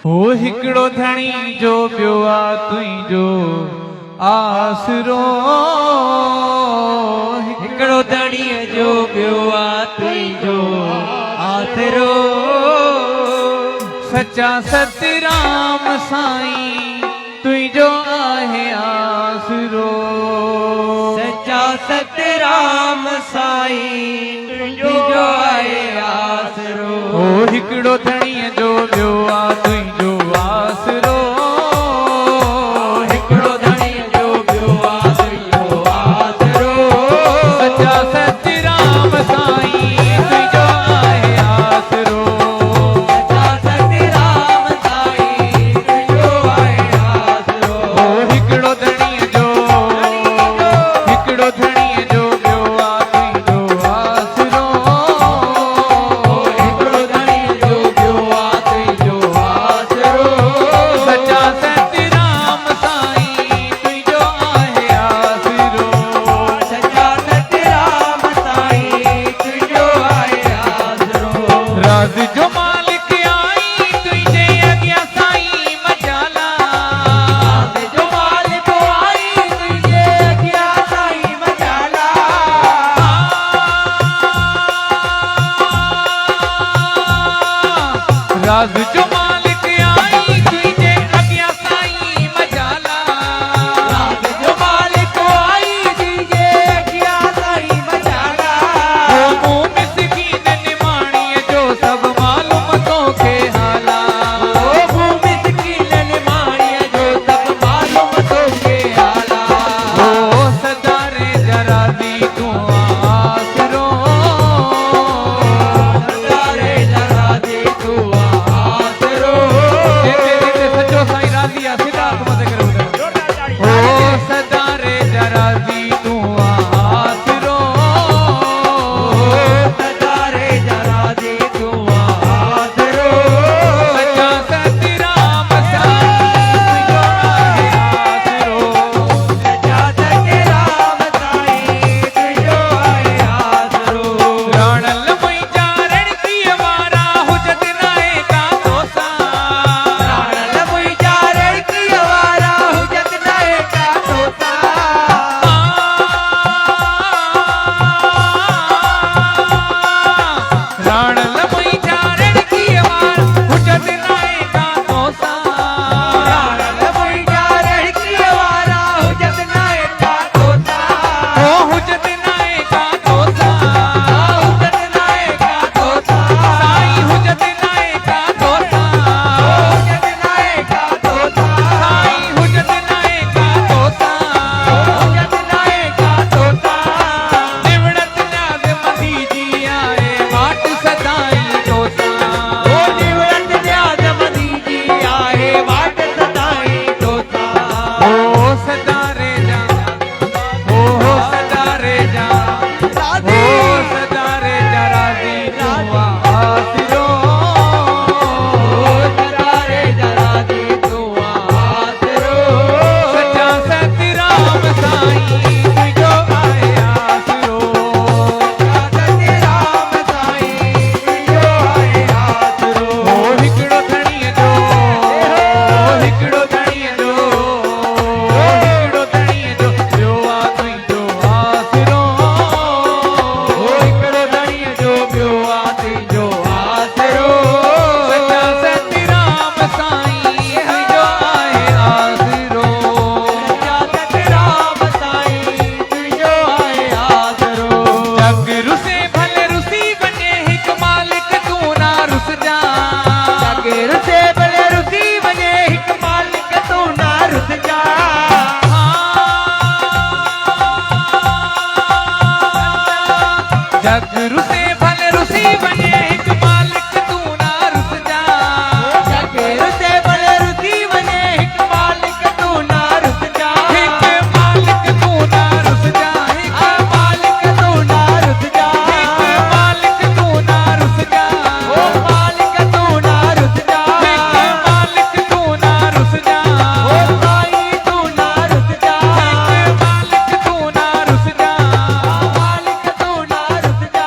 हो हिकड़ो धणी जो पियो आ तुंहिंजो आसरो, हिकड़ो धणी जो पियो आ तुंहिंजो आसरो। सच्चा सतराम साईं तुंहिंजो आहे आसरो, सच्चा सतराम साईं तुंहिंजो आहे आसरो। हो हिकड़ो धणी जो पियो आ तुंहिंजो आसरो, हिकड़ो धणी जो पियो आ तुंहिंजो आसरो। सच्चा सतराम साईं तुंहिंजो आहे आसरो, सच्चा सतराम साईं तुंहिंजो आहे आसरो। हो हिकड़ो धणी जो पियो आ तुंहिंजो आसरो, हिकड़ो धणी जो पियो आ तुंहिंजो आसरो। सच्चा सतराम साईं तुंहिंजो आहे आसरो, सच्चा सतराम साईं तुंहिंजो आहे आसरो। राज जो मालिक आई तुंहिंजे अॻियां साईं मजाला, राज जो मालिक आई तुंहिंजे अॻियां साईं मजाला। राज जो मालिक आई तुंहिंजे अॻियां साईं मजाला, राज जो मालिक आई तुंहिंजे अॻियां साईं मजाला। हो मूं मिसकीन निमाणीअ जो सभु मालूम तोखे हाला, ओ भूमि मिसकीन निमाणीअ जो सभु मालूम तोखे हाला। हो सदारे जरादी तूं आसरो, सदारे जरा दे तू आसरो। जेते सचो साईं राज़ी आहे सिद्धार्थ मथे करे ॿुधायो। हो सदारे जरादी तूं आसरो, सदारे जरा दे तू आसरो। सच्चा सतराम साईं तुंहिंजो आहे आसरो, सच्चा सतराम साईं तुंहिंजो आहे आसरो। राणल मुंहिंजा रणकीअ वारा हुजत नाहे का तोसां, प्राणल मुंहिंजा रणकीअ वारा हुजत नाहे का तोसां। राणल मुंहिंजा रणकीअ वारा हुजत नाहे का तोसां, प्राणल मुंहिंजा रणकीअ वारा हुजत नाहे का तोसां। हो हुजत नाहे का तोसां, हुजत नाहे का तोसां। साईं हुजत नाहे का तोसां, हुजत नाहे का तोसां। साईं हुजत नाहे का तोसां, हुजत नाहे का तोसां। निवड़त न्याज़ मदी जी आहे वाट सदाई तोसां, ओ निवड़त न्याज़ मदी जी आहे वाट सदाई तोसां। हो सदारे जा, हो सदारे जा, हो सदारे जा राज़ी तूं आसरो, सदारे जरा दे तू आसरो। सच्चा सतराम साईं तुंहिंजो आहे आसरो, सतराम साईं तुंहिंजो आहे आसरो। हो हिकड़ो धणीअ जो, हो हिकड़ो धणीअ जो, हो हिकड़ो धणीअ जो पियो आ तुंहिंजो आसरो, ओ हिकड़ो धणीअ जो पियो आ तुंहिंजो आसरो। सच्चा सतराम साईं तुंहिंजो आहे आसरो, सच्चा सतराम साईं तुंहिंजो आहे आसरो। जग रुसे भले रुसी वञे हिकु मालिक तूं ना रुसजा, जग रुसे भले रुसी वञे हिकु मालिक तूं ना रुसजा। जग रुसे भले रुसी वञे हिकु मालिक तूं ना रुसजा, जग रुसे भले रुसी वञे हिकु मालिक तूं ना रुसजा। हिकु मालिक तूं ना रुसजा, हिकु मालिक तूं ना रुसजा। मालिक तूं ना रुसजा, ओ मालिक तूं ना रुसजा। हिकु मालिक तूं ना रुसजा, ओ साईं तूं ना रुसजा। हिकु मालिक तूं ना रुसजा, मालिक तूं ना रुसजा।